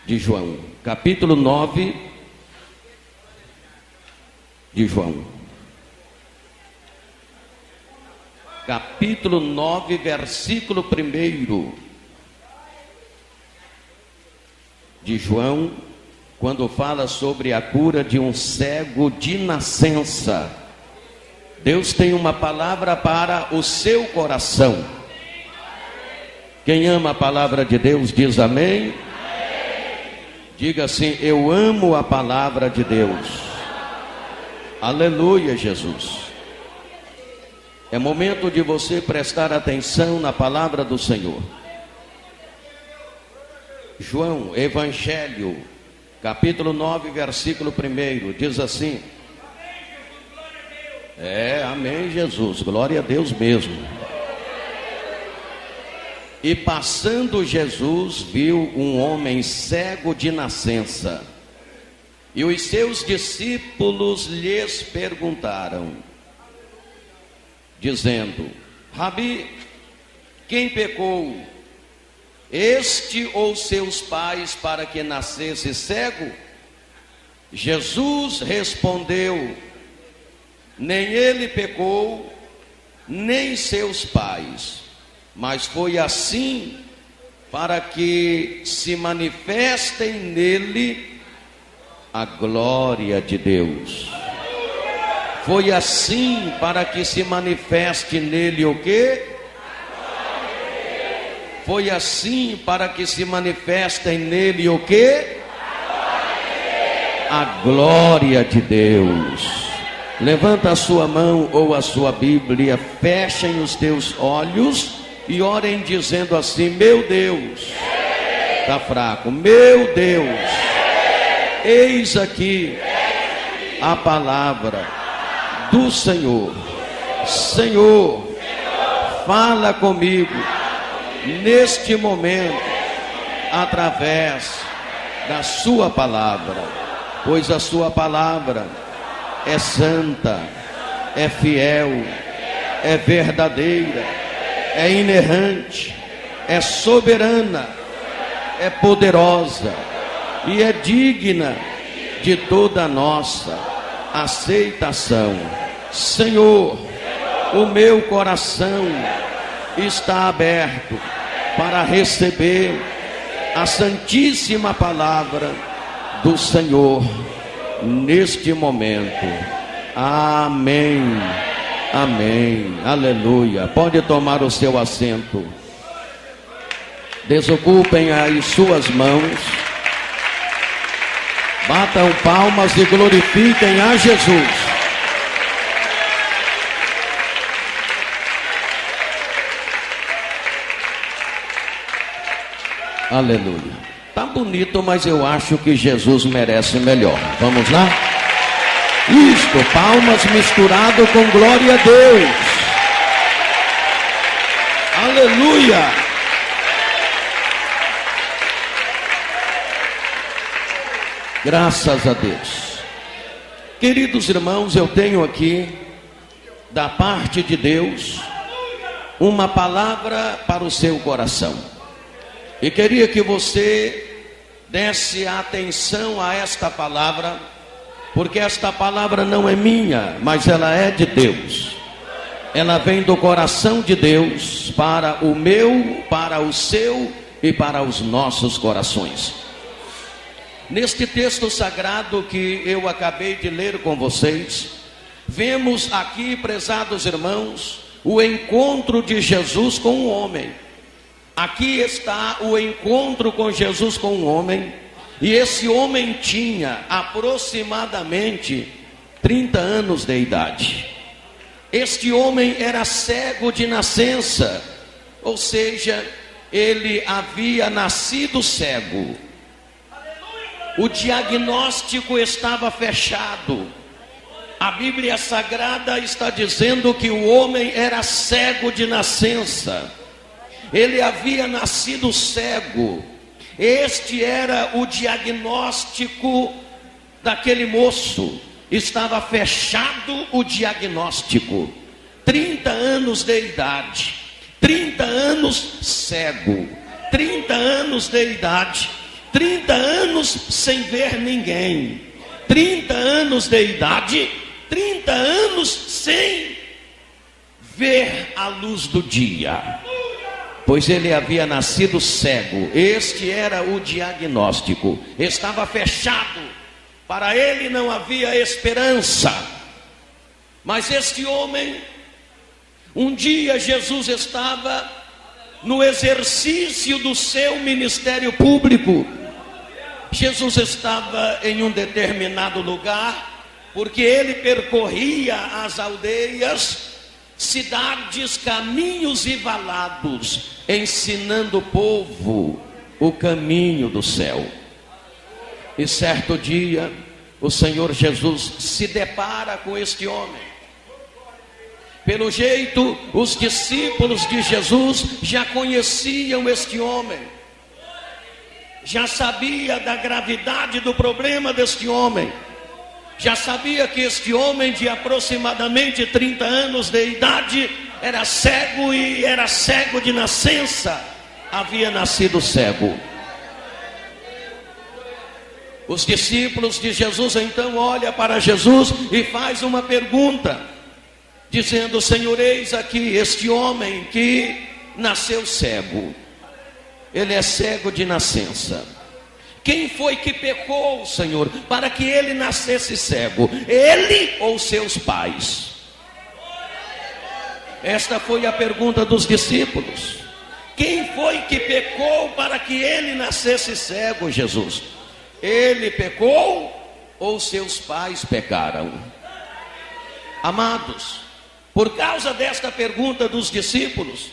de João, capítulo 9 de João. Capítulo 9, versículo 1 de João, quando fala sobre a cura de um cego de nascença. Deus tem uma palavra para o seu coração. Quem ama a palavra de Deus diz amém. Diga assim: eu amo a palavra de Deus. Aleluia, Jesus. É momento de você prestar atenção na palavra do Senhor. João, Evangelho, capítulo 9, versículo 1, diz assim: amém, Jesus, glória a Deus mesmo. E passando Jesus, viu um homem cego de nascença, e os seus discípulos lhes perguntaram, dizendo: Rabi, quem pecou, este ou seus pais, para que nascesse cego? Jesus respondeu: nem ele pecou, nem seus pais, mas foi assim para que se manifestem nele a glória de Deus. Foi assim para que se manifeste nele o quê? Foi assim para que se manifestem nele o quê? A glória de Deus. Levanta a sua mão ou a sua Bíblia, fechem os teus olhos e orem dizendo assim: meu Deus, está fraco, meu Deus, eis aqui a palavra do Senhor. Senhor, fala comigo neste momento, através da sua palavra, pois a sua palavra é santa, é fiel, é verdadeira, é inerrante, é soberana, é poderosa e é digna de toda a nossa aceitação. Senhor, o meu coração está aberto para receber a santíssima palavra do Senhor neste momento. Amém, amém, aleluia. Pode tomar o seu assento. Desocupem as suas mãos, batam palmas e glorifiquem a Jesus. Aleluia. Tá bonito, mas eu acho que Jesus merece melhor. Vamos lá? Isto, palmas misturado com glória a Deus. Aleluia. Graças a Deus. Queridos irmãos, eu tenho aqui, da parte de Deus, uma palavra para o seu coração. E queria que você desse atenção a esta palavra, porque esta palavra não é minha, mas ela é de Deus. Ela vem do coração de Deus para o meu, para o seu e para os nossos corações. Neste texto sagrado que eu acabei de ler com vocês, vemos aqui, prezados irmãos, o encontro de Jesus com o homem. Aqui está o encontro com Jesus com um homem, e esse homem tinha aproximadamente 30 anos de idade. Este homem era cego de nascença, ou seja, ele havia nascido cego. O diagnóstico estava fechado. A Bíblia Sagrada está dizendo que o homem era cego de nascença. Ele havia nascido cego. Este era o diagnóstico daquele moço. Estava fechado o diagnóstico. 30 anos de idade, 30 anos cego, 30 anos de idade, 30 anos sem ver ninguém, 30 anos de idade, 30 anos sem ver a luz do dia, pois ele havia nascido cego. Este era o diagnóstico, estava fechado, para ele não havia esperança. Mas este homem, um dia Jesus estava no exercício do seu ministério público. Jesus estava em um determinado lugar, porque ele percorria as aldeias, cidades, caminhos e valados, ensinando o povo o caminho do céu. E certo dia, o Senhor Jesus se depara com este homem. Pelo jeito, os discípulos de Jesus já conheciam este homem, já sabia da gravidade do problema deste homem, já sabia que este homem de aproximadamente 30 anos de idade era cego, e era cego de nascença, havia nascido cego. Os discípulos de Jesus então olham para Jesus e faz uma pergunta, dizendo: Senhor, eis aqui este homem que nasceu cego, ele é cego de nascença. Quem foi que pecou, Senhor, para que ele nascesse cego? Ele ou seus pais? Esta foi a pergunta dos discípulos. Quem foi que pecou para que ele nascesse cego, Jesus? Ele pecou ou seus pais pecaram? Amados, por causa desta pergunta dos discípulos,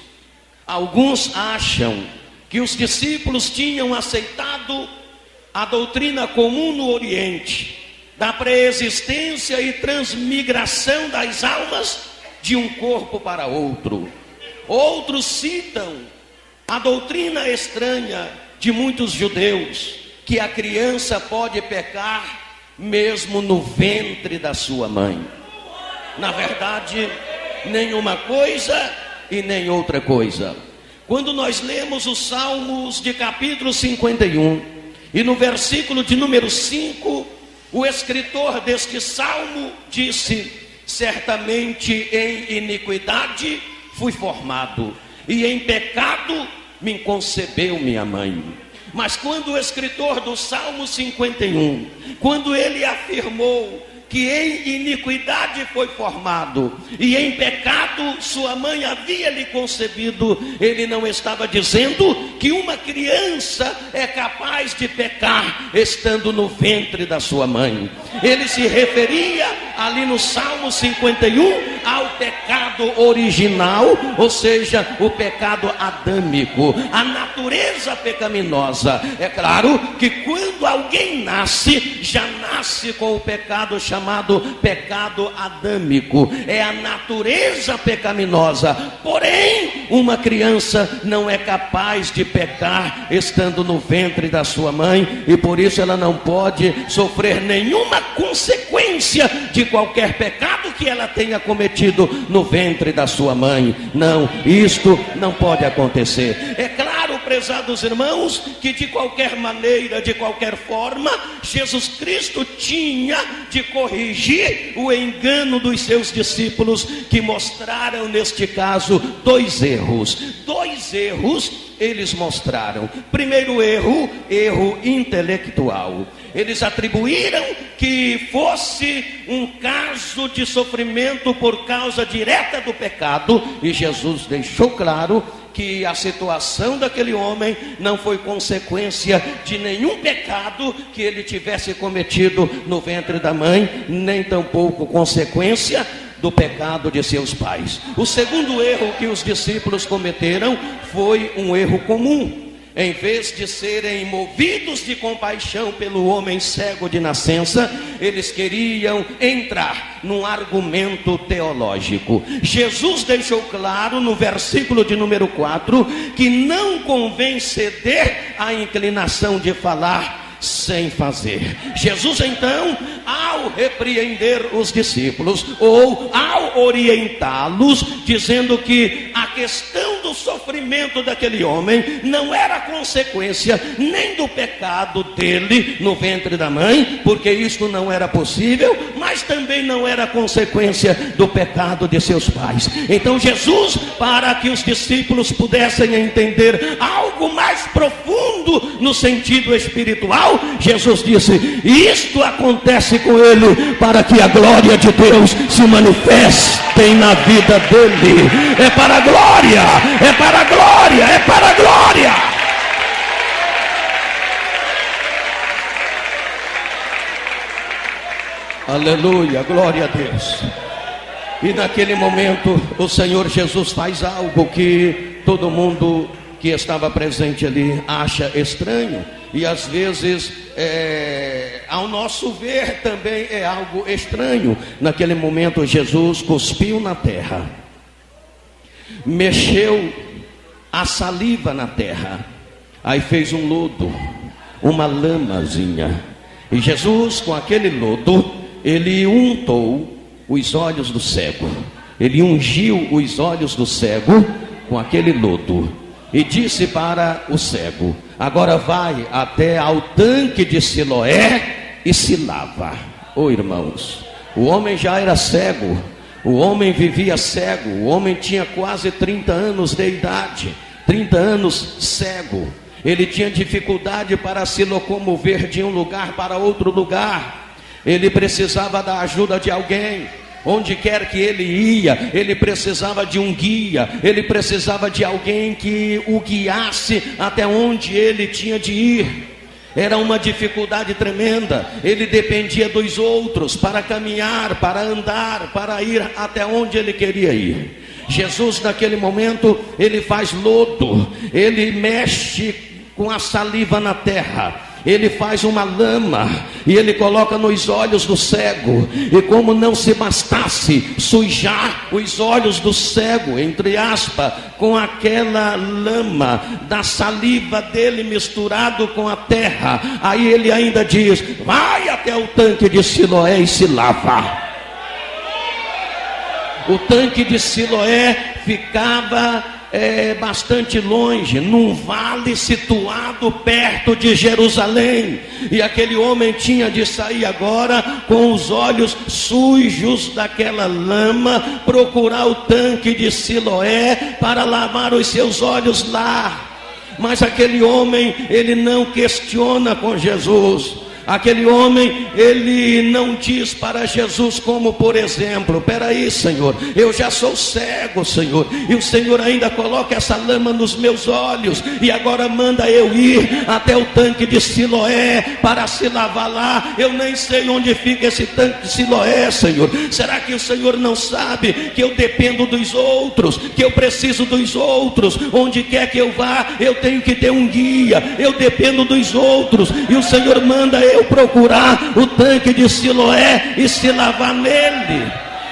alguns acham que os discípulos tinham aceitado a doutrina comum no Oriente, da preexistência e transmigração das almas de um corpo para outro. Outros citam a doutrina estranha de muitos judeus, que a criança pode pecar mesmo no ventre da sua mãe. Na verdade, nenhuma coisa e nem outra coisa. Quando nós lemos os Salmos de capítulo 51, e no versículo de número 5, o escritor deste salmo disse: certamente em iniquidade fui formado, e em pecado me concebeu minha mãe. Mas quando o escritor do Salmo 51, quando ele afirmou que em iniquidade foi formado e em pecado sua mãe havia lhe concebido, ele não estava dizendo que uma criança é capaz de pecar estando no ventre da sua mãe. Ele se referia ali no Salmo 51 ao pecado original, ou seja, o pecado adâmico, a natureza pecaminosa. É claro que quando alguém nasce, já nasce com o pecado chamado pecado adâmico, é a natureza pecaminosa. Porém, uma criança não é capaz de pecar estando no ventre da sua mãe, e por isso ela não pode sofrer nenhuma consequência de qualquer pecado que ela tenha cometido no ventre da sua mãe. Não, isto não pode acontecer. É claro, prezados irmãos, que de qualquer maneira, de qualquer forma, Jesus Cristo tinha de corrigir o engano dos seus discípulos, que mostraram neste caso dois erros eles mostraram. Primeiro erro intelectual. Eles atribuíram que fosse um caso de sofrimento por causa direta do pecado, e Jesus deixou claro que a situação daquele homem não foi consequência de nenhum pecado que ele tivesse cometido no ventre da mãe, nem tampouco consequência do pecado de seus pais. O segundo erro que os discípulos cometeram foi um erro comum. Em vez de serem movidos de compaixão pelo homem cego de nascença, eles queriam entrar num argumento teológico. Jesus deixou claro no versículo de número 4 que não convém ceder à inclinação de falar sem fazer. Jesus então, ao repreender os discípulos, ou ao orientá-los, dizendo que a questão do sofrimento daquele homem não era consequência nem do pecado pecado dele no ventre da mãe, porque isto não era possível, mas também não era consequência do pecado de seus pais. Então Jesus, para que os discípulos pudessem entender algo mais profundo no sentido espiritual, Jesus disse: isto acontece com ele para que a glória de Deus se manifeste na vida dele. É para a glória, é para a glória, é para a glória. Aleluia, glória a Deus. E naquele momento o Senhor Jesus faz algo que todo mundo que estava presente ali acha estranho, e às vezes ao nosso ver também é algo estranho. Naquele momento Jesus cuspiu na terra, mexeu a saliva na terra, aí fez um lodo, uma lamazinha, e Jesus, com aquele lodo, ele untou os olhos do cego, ele ungiu os olhos do cego com aquele lodo, e disse para o cego: agora vai até ao tanque de Siloé e se lava. Oh, irmãos, o homem já era cego, o homem vivia cego, o homem tinha quase 30 anos de idade, 30 anos cego. Ele tinha dificuldade para se locomover de um lugar para outro lugar, ele precisava da ajuda de alguém. Onde quer que ele ia, ele precisava de um guia, ele precisava de alguém que o guiasse até onde ele tinha de ir. Era uma dificuldade tremenda, ele dependia dos outros para caminhar, para andar, para ir até onde ele queria ir. Jesus, naquele momento, ele faz lodo, ele mexe com a saliva na terra, ele faz uma lama e ele coloca nos olhos do cego. E como não se bastasse sujar os olhos do cego, entre aspas, com aquela lama da saliva dele misturado com a terra, aí ele ainda diz: vai até o tanque de Siloé e se lava. O tanque de Siloé ficava bastante longe, num vale situado perto de Jerusalém, e aquele homem tinha de sair agora com os olhos sujos daquela lama, procurar o tanque de Siloé para lavar os seus olhos lá. Mas aquele homem, ele não questiona com Jesus. Aquele homem, ele não diz para Jesus como, por exemplo: peraí, Senhor, eu já sou cego, Senhor, e o Senhor ainda coloca essa lama nos meus olhos, e agora manda eu ir até o tanque de Siloé para se lavar lá. Eu nem sei onde fica esse tanque de Siloé, Senhor. Será que o Senhor não sabe que eu dependo dos outros, que eu preciso dos outros? Onde quer que eu vá, eu tenho que ter um guia, eu dependo dos outros, e o Senhor manda eu procurar o tanque de Siloé e se lavar nele.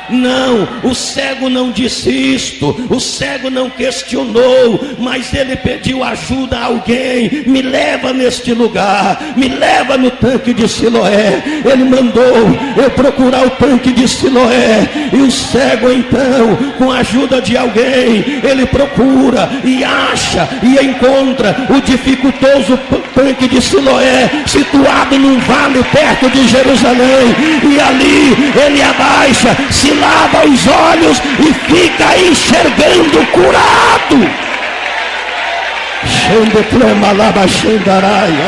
Não, o cego não disse isto, o cego não questionou, mas ele pediu ajuda a alguém: me leva neste lugar, me leva no tanque de Siloé. Ele mandou eu procurar o tanque de Siloé, e o cego então, com a ajuda de alguém, ele procura e acha e encontra o dificultoso tanque de Siloé, situado num vale perto de Jerusalém, e ali ele abaixa, se lava os olhos e fica enxergando curado.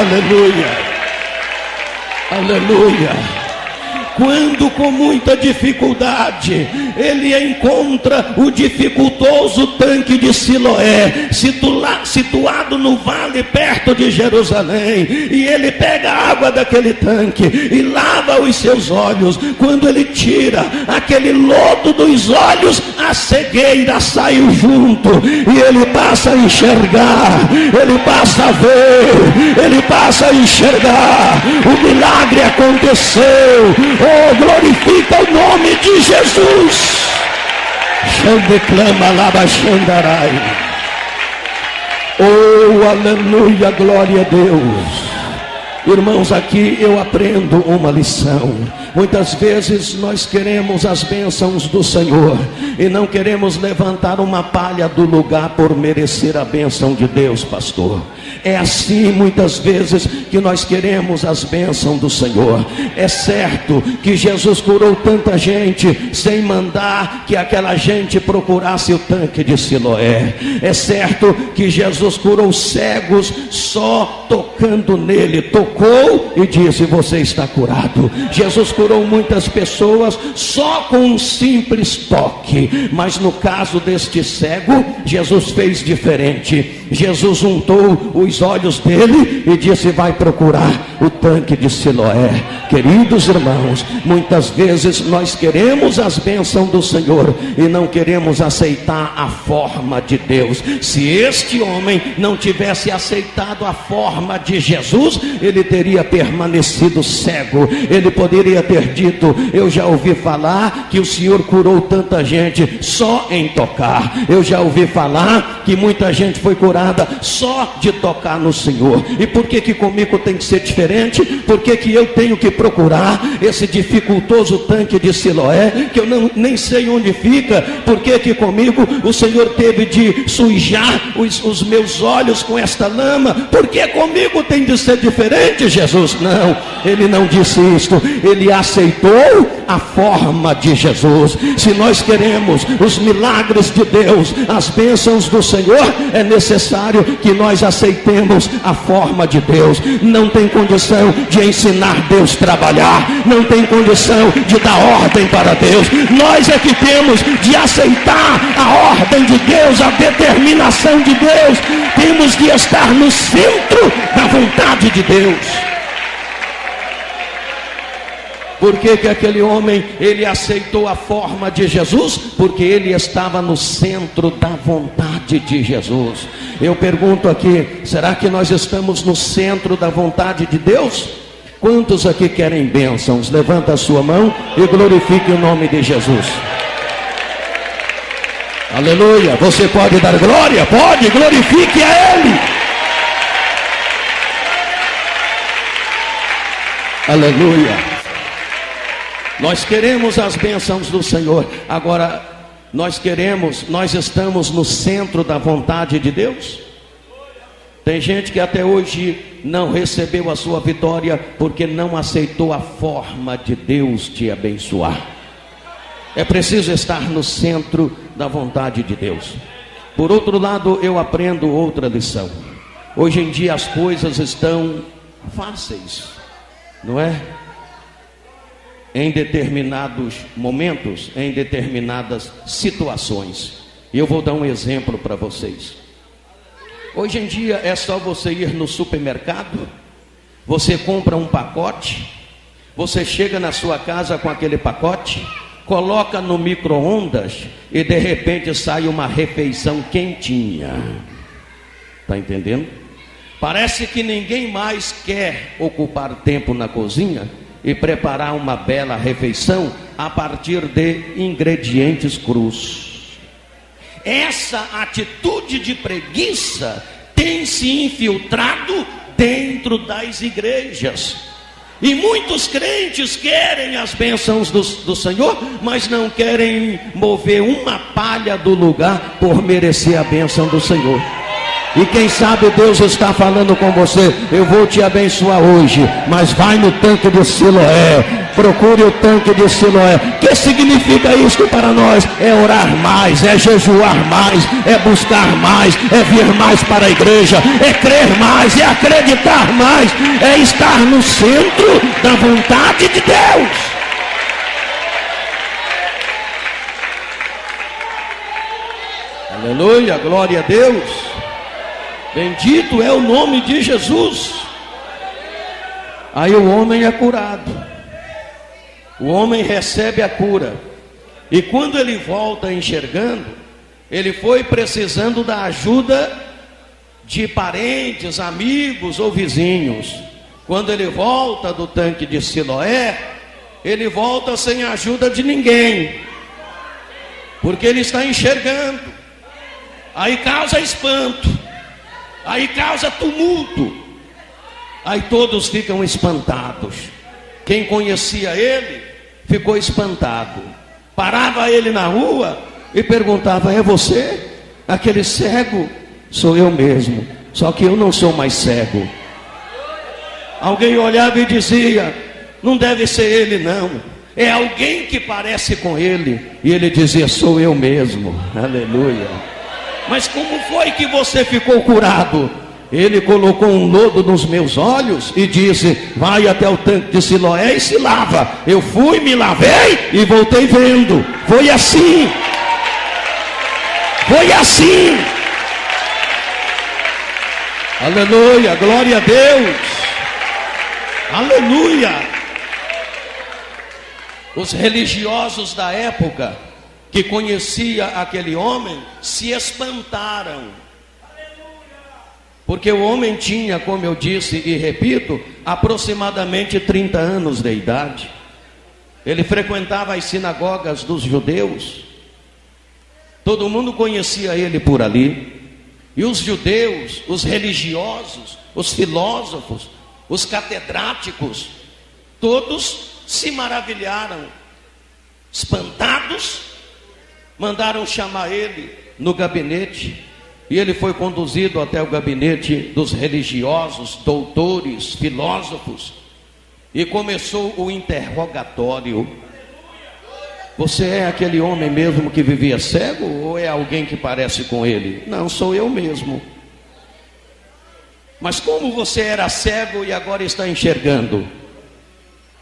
Aleluia, aleluia. Quando com muita dificuldade ele encontra o dificultoso tanque de Siloé, situado no vale perto de Jerusalém, e ele pega a água daquele tanque e lava os seus olhos. Quando ele tira aquele lodo dos olhos, a cegueira saiu junto, e ele passa a enxergar, ele passa a ver, ele passa a enxergar. O milagre aconteceu. Oh, glorifica o nome de Jesus. Oh, aleluia, glória a Deus. Irmãos, aqui eu aprendo uma lição. Muitas vezes nós queremos as bênçãos do Senhor e não queremos levantar uma palha do lugar por merecer a bênção de Deus, pastor. É assim muitas vezes que nós queremos as bênçãos do Senhor. É certo que Jesus curou tanta gente sem mandar que aquela gente procurasse o tanque de Siloé. É certo que Jesus curou cegos só tocando nele. Tocou e disse: você está curado. Jesus curou muitas pessoas só com um simples toque, mas no caso deste cego, Jesus fez diferente. Jesus untou os olhos dele e disse: vai procurar o tanque de Siloé. Queridos irmãos, muitas vezes nós queremos as bênçãos do Senhor e não queremos aceitar a forma de Deus. Se este homem não tivesse aceitado a forma de Jesus, ele teria permanecido cego. Ele poderia ter dito: eu já ouvi falar que o Senhor curou tanta gente só em tocar. Eu já ouvi falar que muita gente foi curada só de tocar no Senhor. E por que que comigo tem que ser diferente? Por que que eu tenho que procurar esse dificultoso tanque de Siloé, que eu nem sei onde fica? Por que que comigo o Senhor teve de sujar os meus olhos com esta lama? Por que comigo tem de ser diferente, Jesus? Não, ele não disse isto. Ele aceitou a forma de Jesus. Se nós queremos os milagres de Deus, as bênçãos do Senhor, é necessário que nós aceitemos a forma de Deus. Não tem condição de ensinar Deus a trabalhar, não tem condição de dar ordem para Deus. Nós é que temos de aceitar a ordem de Deus, a determinação de Deus. Temos de estar no centro da vontade de Deus. Por que que aquele homem, ele aceitou a forma de Jesus? Porque ele estava no centro da vontade de Jesus. Eu pergunto aqui, será que nós estamos no centro da vontade de Deus? Quantos aqui querem bênçãos? Levanta a sua mão e glorifique o nome de Jesus. Aleluia. Você pode dar glória? Pode, glorifique a Ele. Aleluia. Nós queremos as bênçãos do Senhor. Agora, nós estamos no centro da vontade de Deus? Tem gente que até hoje não recebeu a sua vitória porque não aceitou a forma de Deus te abençoar. É preciso estar no centro da vontade de Deus. Por outro lado, eu aprendo outra lição. Hoje em dia as coisas estão fáceis, não é? Em determinados momentos, em determinadas situações. E eu vou dar um exemplo para vocês. Hoje em dia é só você ir no supermercado, você compra um pacote, você chega na sua casa com aquele pacote, coloca no micro-ondas e de repente sai uma refeição quentinha. Está entendendo? Parece que ninguém mais quer ocupar tempo na cozinha e preparar uma bela refeição a partir de ingredientes crus. Essa atitude de preguiça tem se infiltrado dentro das igrejas. E muitos crentes querem as bênçãos do Senhor, mas não querem mover uma palha do lugar por merecer a bênção do Senhor. E quem sabe Deus está falando com você: eu vou te abençoar hoje, mas vai no tanque de Siloé, procure o tanque de Siloé. O que significa isso para nós? É orar mais, é jejuar mais, é buscar mais, é vir mais para a igreja, é crer mais, é acreditar mais, é estar no centro da vontade de Deus. Aleluia, glória a Deus. Bendito é o nome de Jesus. Aí o homem é curado. O homem recebe a cura. E quando ele volta enxergando, ele foi precisando da ajuda de parentes, amigos ou vizinhos. Quando ele volta do tanque de Siloé, ele volta sem a ajuda de ninguém, porque ele está enxergando. Aí causa espanto. Aí causa tumulto. Aí todos ficam espantados. Quem conhecia ele ficou espantado. Parava ele na rua e perguntava: é você? Aquele cego? Sou eu mesmo, só que eu não sou mais cego. Alguém olhava e dizia: não deve ser ele não, é alguém que parece com ele. E ele dizia: sou eu mesmo. Aleluia. Mas como foi que você ficou curado? Ele colocou um lodo nos meus olhos e disse: vai até o tanque de Siloé e se lava. Eu fui, me lavei e voltei vendo. Foi assim. Foi assim. Aleluia, glória a Deus. Aleluia. Os religiosos da época que conhecia aquele homem se espantaram, porque o homem tinha, como eu disse e repito, aproximadamente 30 anos de idade. Ele frequentava as sinagogas dos judeus. Todo mundo conhecia ele por ali. E os judeus, os religiosos, os filósofos, os catedráticos, todos se maravilharam. Espantados, mandaram chamar ele no gabinete. E ele foi conduzido até o gabinete dos religiosos, doutores, filósofos. E começou o interrogatório. Você é aquele homem mesmo que vivia cego? Ou é alguém que parece com ele? Não, sou eu mesmo. Mas como você era cego e agora está enxergando?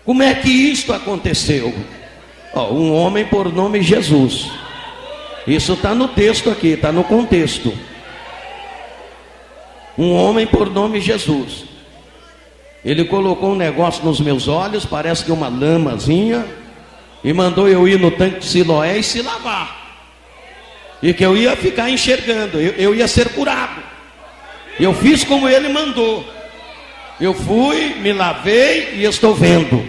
Como é que isto aconteceu? Um homem por nome Jesus. Isso está no texto aqui, está no contexto. Um homem por nome Jesus. Ele colocou um negócio nos meus olhos, parece que uma lamazinha, e mandou eu ir no tanque de Siloé e se lavar. E que eu ia ficar enxergando, eu ia ser curado. Eu fiz como ele mandou. Eu fui, me lavei e estou vendo.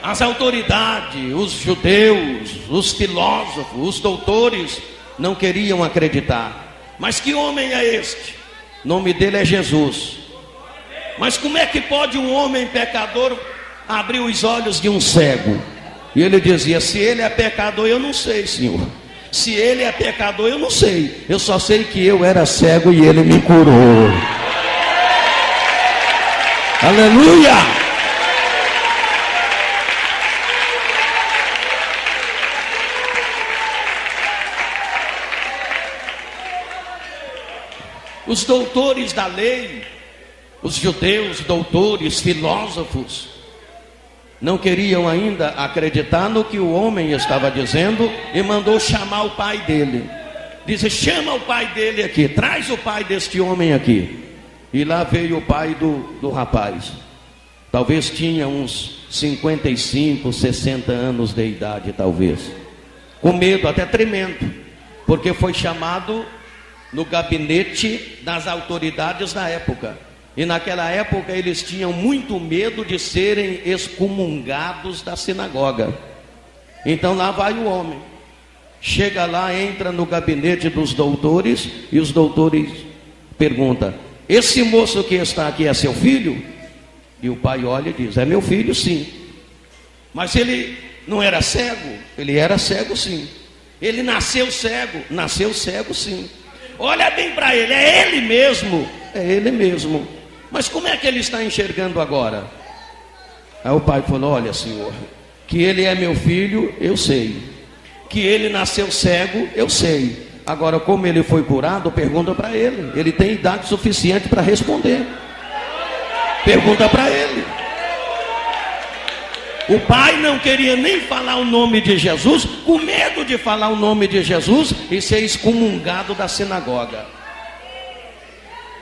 As autoridades, os judeus, os filósofos, os doutores não queriam acreditar. Mas que homem é este? O nome dele é Jesus. Mas como é que pode um homem pecador abrir os olhos de um cego? E ele dizia: se ele é pecador, eu não sei, Senhor. Se ele é pecador, eu não sei. Eu só sei que eu era cego e ele me curou. Aleluia! Os doutores da lei, os judeus, doutores, filósofos, não queriam ainda acreditar no que o homem estava dizendo e mandou chamar o pai dele. Disse: chama o pai dele aqui, traz o pai deste homem aqui. E lá veio o pai do rapaz. Talvez tinha uns 55, 60 anos de idade, talvez. Com medo, até tremendo, porque foi chamado no gabinete das autoridades da época. E naquela época eles tinham muito medo de serem excomungados da sinagoga. Então lá vai o homem. Chega lá, entra no gabinete dos doutores, e os doutores perguntam: esse moço que está aqui é seu filho? E o pai olha e diz: é meu filho, sim. Mas ele não era cego? Ele era cego, sim. Ele nasceu cego? Nasceu cego, sim. Olha bem para ele, é ele mesmo. É ele mesmo. Mas como é que ele está enxergando agora? Aí o pai falou: olha, senhor, que ele é meu filho, eu sei. Que ele nasceu cego, eu sei. Agora, como ele foi curado, pergunta para ele. Ele tem idade suficiente para responder. Pergunta para ele. O pai não queria nem falar o nome de Jesus, com medo de falar o nome de Jesus e ser excomungado da sinagoga.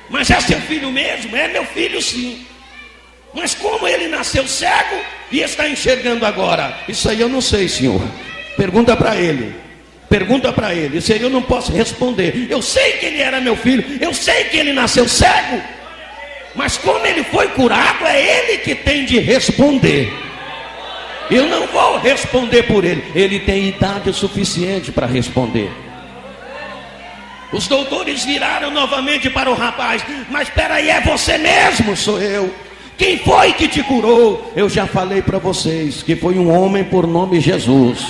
Mas é seu filho mesmo? É meu filho, sim. Mas como ele nasceu cego e está enxergando agora? Isso aí eu não sei, senhor. Pergunta para ele. Pergunta para ele. Isso aí eu não posso responder. Eu sei que ele era meu filho, eu sei que ele nasceu cego, mas como ele foi curado, é ele que tem de responder. Eu não vou responder por ele. Ele tem idade suficiente para responder. Os doutores viraram novamente para o rapaz: mas espera aí, é você mesmo? Sou eu. Quem foi que te curou? Eu já falei para vocês que foi um homem por nome Jesus.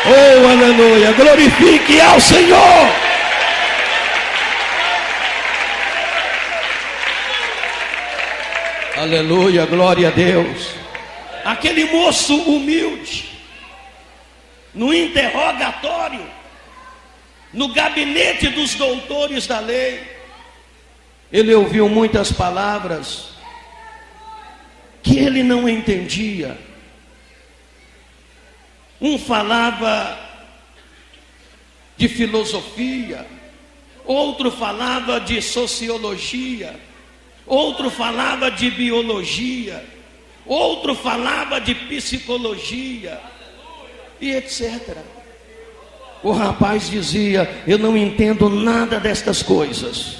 Oh, aleluia, glorifique ao Senhor. Aleluia, glória a Deus. Aquele moço humilde, no interrogatório, no gabinete dos doutores da lei, ele ouviu muitas palavras que ele não entendia. Um falava de filosofia, outro falava de sociologia, outro falava de biologia, outro falava de psicologia e etc. O rapaz dizia: eu não entendo nada destas coisas,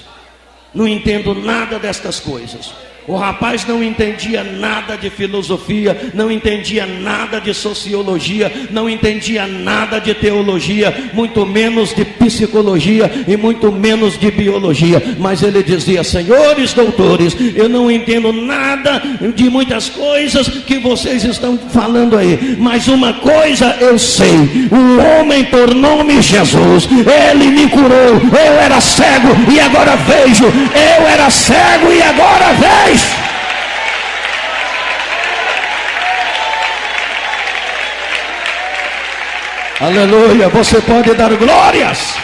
não entendo nada destas coisas. O rapaz não entendia nada de filosofia, não entendia nada de sociologia, não entendia nada de teologia, muito menos de psicologia e muito menos de biologia. Mas ele dizia: senhores doutores, eu não entendo nada de muitas coisas que vocês estão falando aí, mas uma coisa eu sei: o homem por nome Jesus, ele me curou. Eu era cego e agora vejo, eu era cego e agora vejo. Aleluia, você pode dar glórias.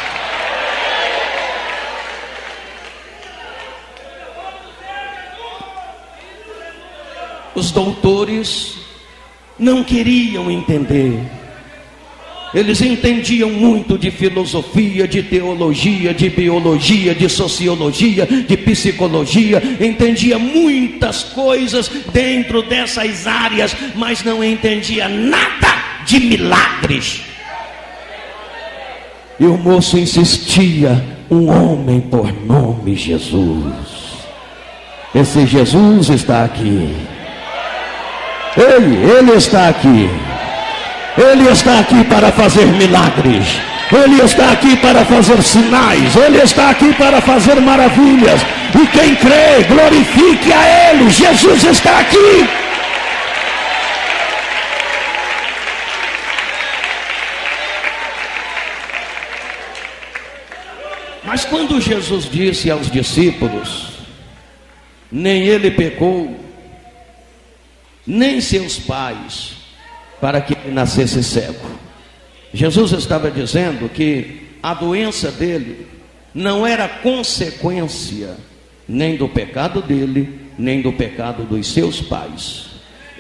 Os doutores não queriam entender. Eles entendiam muito de filosofia, de teologia, de biologia, de sociologia, de psicologia, entendia muitas coisas dentro dessas áreas, mas não entendia nada de milagres. E o moço insistia: um homem por nome Jesus. Esse Jesus está aqui. Ele está aqui. Ele está aqui para fazer milagres. Ele está aqui para fazer sinais. Ele está aqui para fazer maravilhas. E quem crê, glorifique a Ele. Jesus está aqui. Mas quando Jesus disse aos discípulos: nem ele pecou, nem seus pais, para que ele nascesse cego. Jesus estava dizendo que a doença dele não era consequência nem do pecado dele, nem do pecado dos seus pais.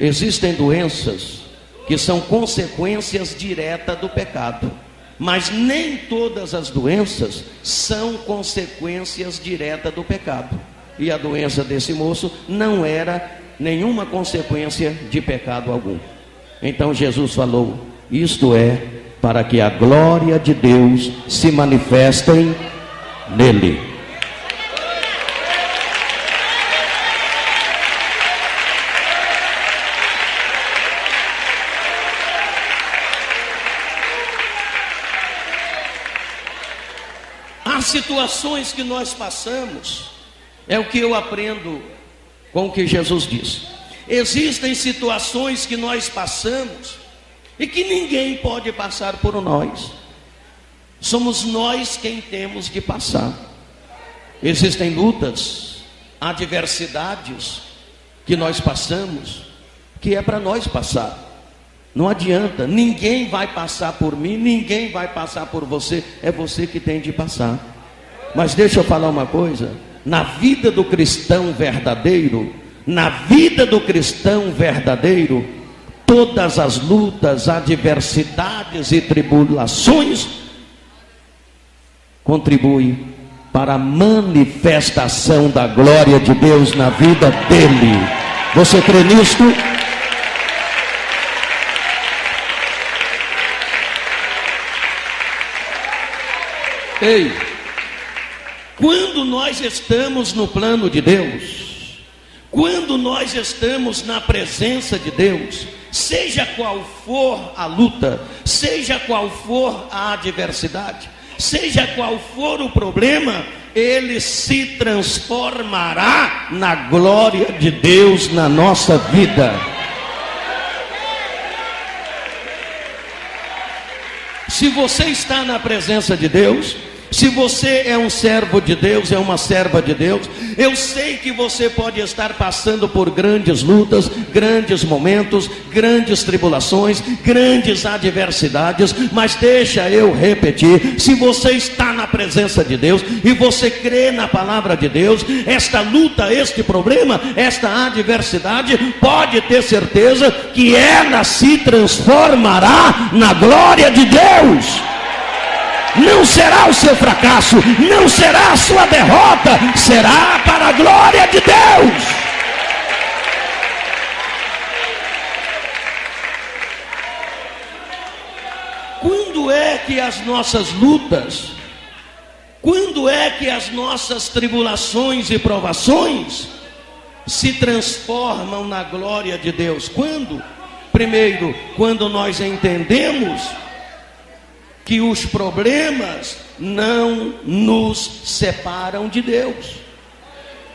Existem doenças que são consequências diretas do pecado, mas nem todas as doenças são consequências diretas do pecado. E a doença desse moço não era nenhuma consequência de pecado algum. Então Jesus falou: isto é para que a glória de Deus se manifeste nele. As situações que nós passamos, é o que eu aprendo com o que Jesus disse. Existem situações que nós passamos e que ninguém pode passar por nós. Somos nós quem temos de passar. Existem lutas, adversidades que nós passamos, que é para nós passar. Não adianta, ninguém vai passar por mim, ninguém vai passar por você, é você que tem de passar. Mas deixa eu falar uma coisa: na vida do cristão verdadeiro, todas as lutas, adversidades e tribulações contribuem para a manifestação da glória de Deus na vida dele. Você crê nisto? Ei, quando nós estamos no plano de Deus, quando nós estamos na presença de Deus, seja qual for a luta, seja qual for a adversidade, seja qual for o problema, ele se transformará na glória de Deus na nossa vida. Se você está na presença de Deus, Se você é um servo de Deus, é uma serva de Deus, eu sei que você pode estar passando por grandes lutas, grandes momentos, grandes tribulações, grandes adversidades, mas deixa eu repetir, se você está na presença de Deus e você crê na palavra de Deus, esta luta, este problema, esta adversidade, pode ter certeza que ela se transformará na glória de Deus. Não será o seu fracasso, não será a sua derrota, será para a glória de Deus. Quando é que as nossas lutas, quando é que as nossas tribulações e provações se transformam na glória de Deus? Quando? Primeiro, quando nós entendemos que os problemas não nos separam de Deus.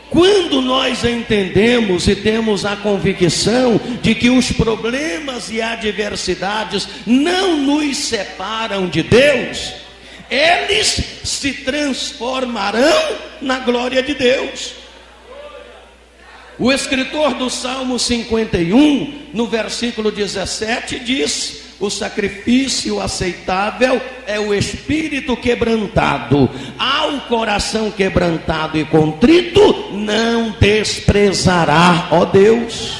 Quando nós entendemos e temos a convicção de que os problemas e adversidades não nos separam de Deus, eles se transformarão na glória de Deus. O escritor do Salmo 51, no versículo 17, diz: o sacrifício aceitável é o espírito quebrantado. Ao coração quebrantado e contrito, não desprezará, ó Deus.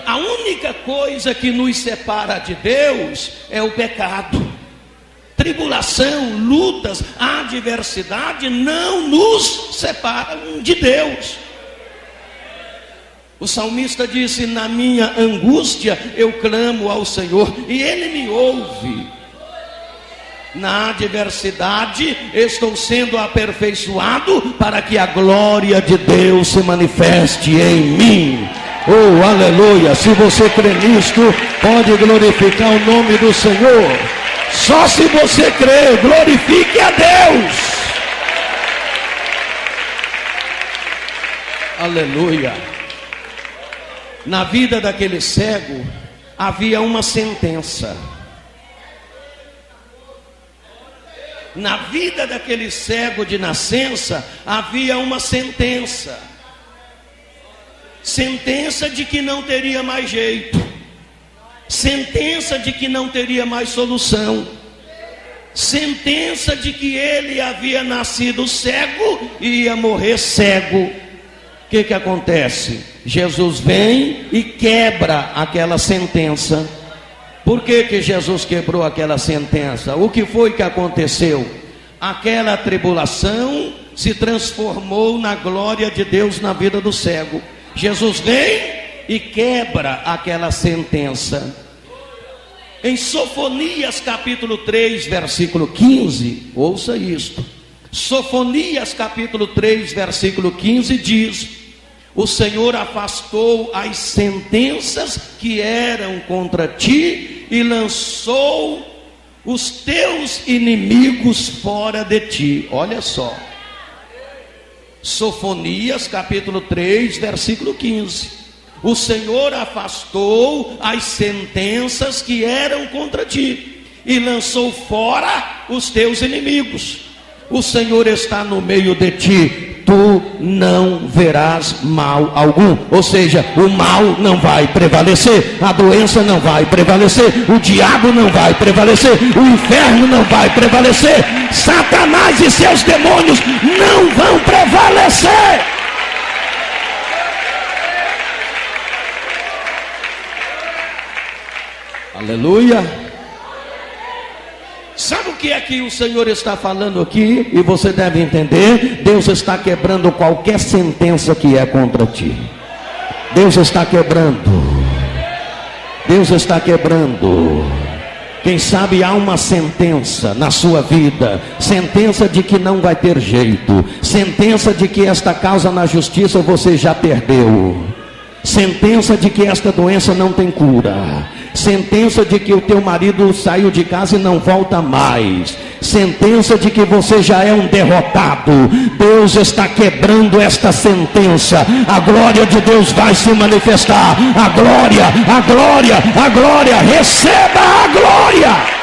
A única coisa que nos separa de Deus é o pecado. Tribulação, lutas, adversidade não nos separam de Deus. O salmista disse: na minha angústia eu clamo ao Senhor e Ele me ouve. Na adversidade estou sendo aperfeiçoado para que a glória de Deus se manifeste em mim. Oh, aleluia! Se você crê nisto, pode glorificar o nome do Senhor. Só se você crê, glorifique a Deus. Aleluia! Na vida daquele cego havia uma sentença. Na vida daquele cego de nascença havia uma sentença. Sentença de que não teria mais jeito. Sentença de que não teria mais solução. Sentença de que ele havia nascido cego e ia morrer cego. O que acontece? Jesus vem e quebra aquela sentença. Por que Jesus quebrou aquela sentença? O que foi que aconteceu? Aquela tribulação se transformou na glória de Deus na vida do cego. Jesus vem e quebra aquela sentença. Em Sofonias capítulo 3, versículo 15, ouça isto. Sofonias capítulo 3, versículo 15 diz: o Senhor afastou as sentenças que eram contra ti e lançou os teus inimigos fora de ti. Olha só. Sofonias capítulo 3, versículo 15. O Senhor afastou as sentenças que eram contra ti e lançou fora os teus inimigos. O Senhor está no meio de ti, tu não verás mal algum. Ou seja, o mal não vai prevalecer, a doença não vai prevalecer, o diabo não vai prevalecer, o inferno não vai prevalecer, Satanás e seus demônios não vão prevalecer. Aleluia. Sabe o que é que o Senhor está falando aqui? E você deve entender: Deus está quebrando qualquer sentença que é contra ti. Deus está quebrando. Deus está quebrando. Quem sabe há uma sentença na sua vida, sentença de que não vai ter jeito, sentença de que esta causa na justiça você já perdeu, sentença de que esta doença não tem cura, sentença de que o teu marido saiu de casa e não volta mais, sentença de que você já é um derrotado. Deus está quebrando esta sentença. A glória de Deus vai se manifestar. A glória, a glória, a glória. Receba a glória.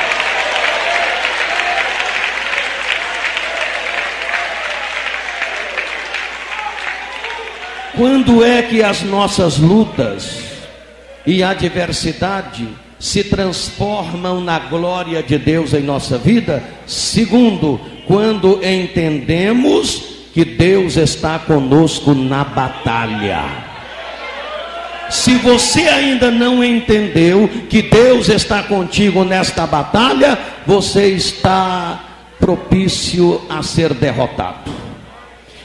Quando é que as nossas lutas e adversidade se transformam na glória de Deus em nossa vida? Segundo, quando entendemos que Deus está conosco na batalha. Se você ainda não entendeu que Deus está contigo nesta batalha, você está propício a ser derrotado.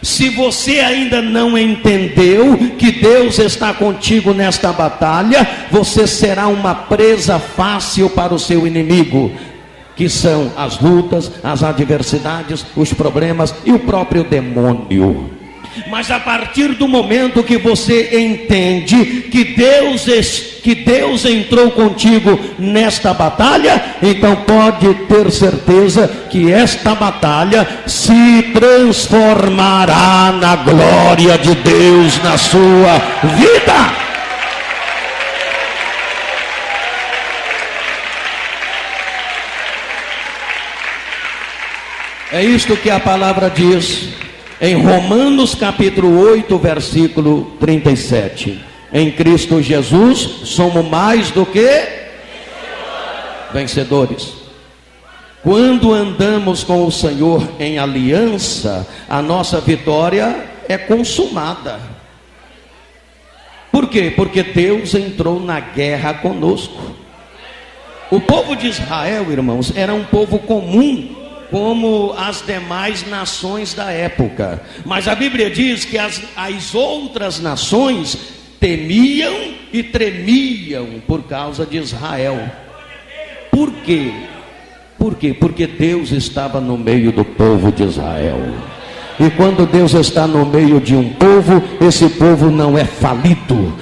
Se você ainda não entendeu que Deus está contigo nesta batalha, você será uma presa fácil para o seu inimigo, que são as lutas, as adversidades, os problemas e o próprio demônio. Mas a partir do momento que você entende que Deus entrou contigo nesta batalha, então pode ter certeza que esta batalha se transformará na glória de Deus na sua vida. É isto que a palavra diz em Romanos capítulo 8, versículo 37. Em Cristo Jesus somos mais do que vencedores. Quando andamos com o Senhor em aliança, a nossa vitória é consumada. Por quê? Porque Deus entrou na guerra conosco. O povo de Israel, irmãos, era um povo comum, como as demais nações da época. Mas a Bíblia diz que as outras nações temiam e tremiam por causa de Israel. Por quê? Por quê? Porque Deus estava no meio do povo de Israel. E quando Deus está no meio de um povo, esse povo não é falido.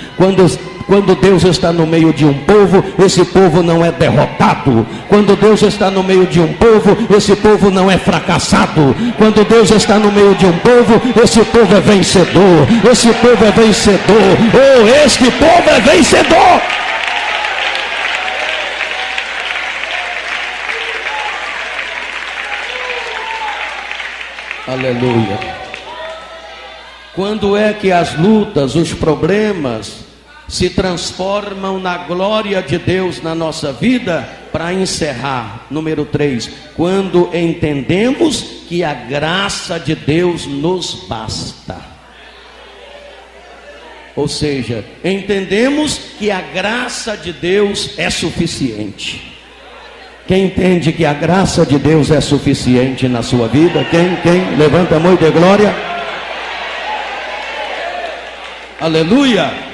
Quando Deus está no meio de um povo, esse povo não é derrotado. Quando Deus está no meio de um povo, esse povo não é fracassado. Quando Deus está no meio de um povo, esse povo é vencedor. Esse povo é vencedor. Oh, este povo é vencedor. Aleluia. Quando é que as lutas, os problemas se transformam na glória de Deus na nossa vida? Para encerrar, número 3, quando entendemos que a graça de Deus nos basta. Ou seja, entendemos que a graça de Deus é suficiente. Quem entende que a graça de Deus é suficiente na sua vida? Quem? Levanta a mão e dê glória. Aleluia.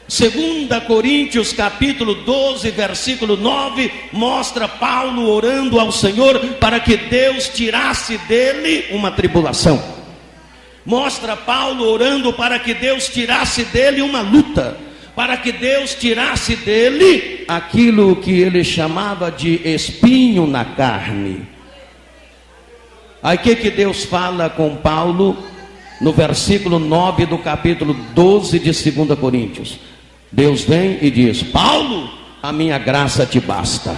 2 Coríntios capítulo 12, versículo 9, mostra Paulo orando ao Senhor para que Deus tirasse dele uma tribulação. Mostra Paulo orando para que Deus tirasse dele uma luta, para que Deus tirasse dele aquilo que ele chamava de espinho na carne. Aí que Deus fala com Paulo no versículo 9 do capítulo 12 de 2 Coríntios. Deus vem e diz: Paulo, a minha graça te basta.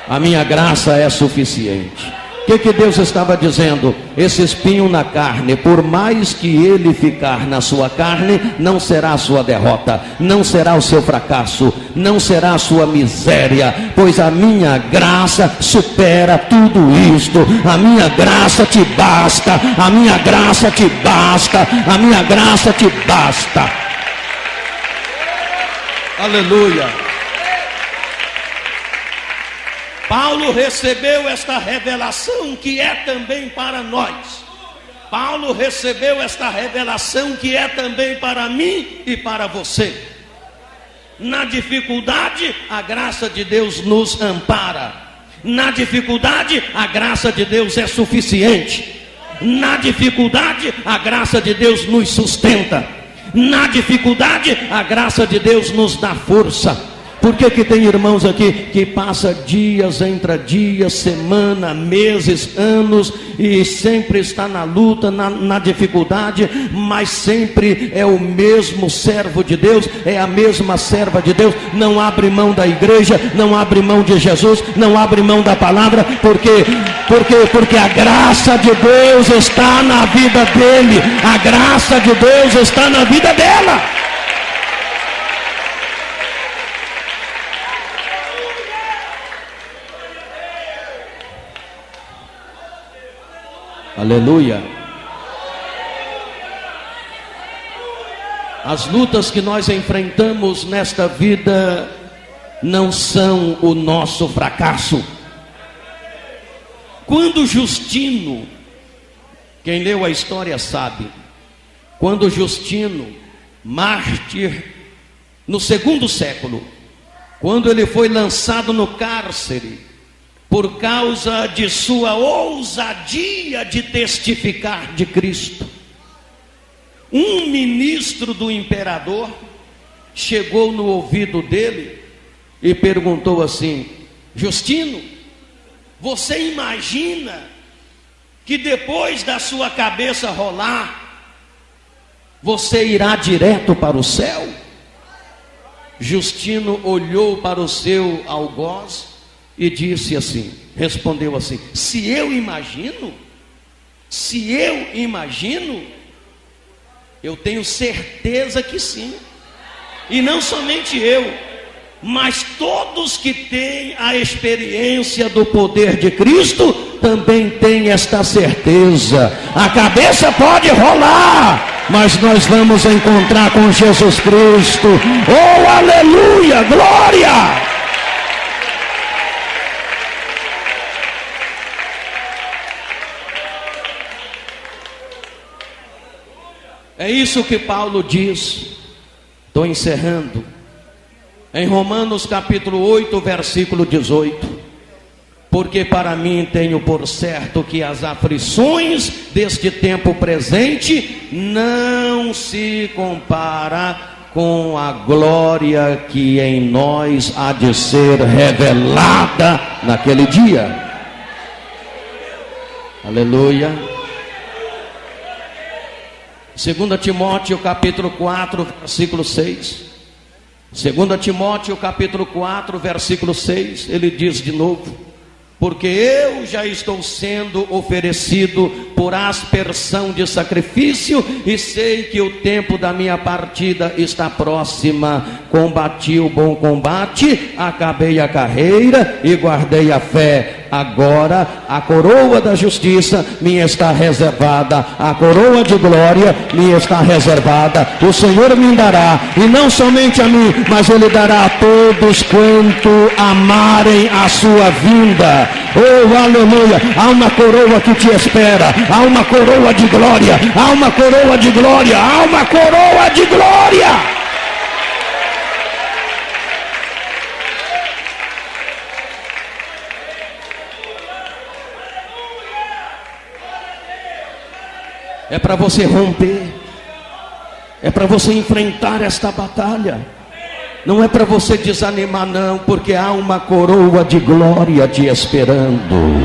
A minha graça é suficiente. O que Deus estava dizendo? Esse espinho na carne, por mais que ele ficar na sua carne, não será a sua derrota, não será o seu fracasso, não será a sua miséria, pois a minha graça supera tudo isto. A minha graça te basta, a minha graça te basta, a minha graça te basta. Aleluia. Paulo recebeu esta revelação que é também para nós. Paulo recebeu esta revelação que é também para mim e para você. Na dificuldade, a graça de Deus nos ampara. Na dificuldade, a graça de Deus é suficiente. Na dificuldade, a graça de Deus nos sustenta. Na dificuldade, a graça de Deus nos dá força. Por que tem irmãos aqui que passa dias, entra dias, semana, meses, anos e sempre está na luta, na dificuldade, mas sempre é o mesmo servo de Deus, é a mesma serva de Deus, não abre mão da igreja, não abre mão de Jesus, não abre mão da palavra, porque a graça de Deus está na vida dele, a graça de Deus está na vida dela. Aleluia. As lutas que nós enfrentamos nesta vida não são o nosso fracasso. Quando Justino, quem leu a história sabe, quando Justino, mártir, no 2º século, quando ele foi lançado no cárcere, por causa de sua ousadia de testificar de Cristo, um ministro do imperador chegou no ouvido dele e perguntou assim: Justino, você imagina que depois da sua cabeça rolar, você irá direto para o céu? Justino olhou para o seu algoz e disse assim, respondeu assim: se eu imagino, eu tenho certeza que sim. E não somente eu, mas todos que têm a experiência do poder de Cristo também têm esta certeza. A cabeça pode rolar, mas nós vamos encontrar com Jesus Cristo. Oh, aleluia, glória! É isso que Paulo diz. Estou encerrando. Em Romanos capítulo 8, versículo 18. Porque para mim tenho por certo que as aflições deste tempo presente não se compara com a glória que em nós há de ser revelada naquele dia. Aleluia. 2 Timóteo capítulo 4, versículo 6. 2 Timóteo capítulo 4, versículo 6. Ele diz de novo: porque eu já estou sendo oferecido por aspersão de sacrifício, e sei que o tempo da minha partida está próxima. Combati o bom combate, acabei a carreira e guardei a fé. Agora a coroa da justiça me está reservada, a coroa de glória me está reservada. O Senhor me dará, e não somente a mim, mas Ele dará a todos quanto amarem a sua vinda. Oh, aleluia! Há uma coroa que te espera, há uma coroa de glória, há uma coroa de glória, há uma coroa de glória. É para você romper, é para você enfrentar esta batalha. Não é para você desanimar não, porque há uma coroa de glória te esperando.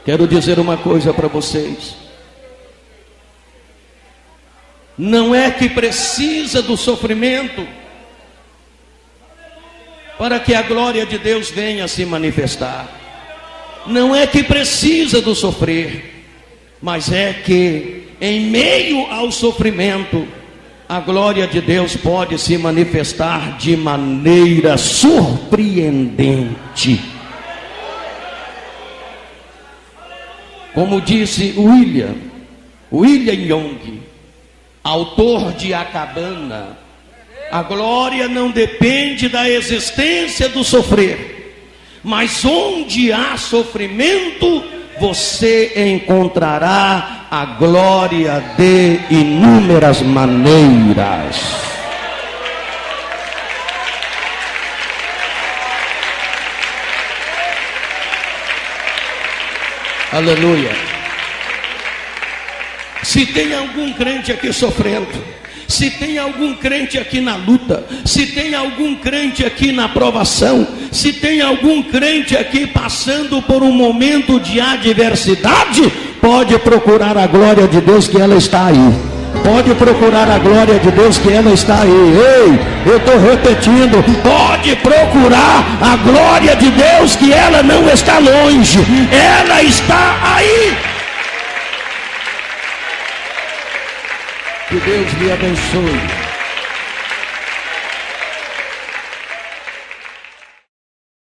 Quero dizer uma coisa para vocês. Não é que precisa do sofrimento para que a glória de Deus venha se manifestar. Não é que precisa do sofrer, mas é que em meio ao sofrimento a glória de Deus pode se manifestar de maneira surpreendente. Como disse William Young, autor de A Cabana, a glória não depende da existência do sofrer, mas onde há sofrimento, você encontrará a glória de inúmeras maneiras. Aleluia. Se tem algum crente aqui sofrendo, Se tem algum crente aqui na luta, se tem algum crente aqui na provação, se tem algum crente aqui passando por um momento de adversidade, pode procurar a glória de Deus, que ela está aí. Pode procurar a glória de Deus, que ela está aí. Ei, eu estou repetindo, pode procurar a glória de Deus, que ela não está longe, ela está aí. Que Deus lhe abençoe.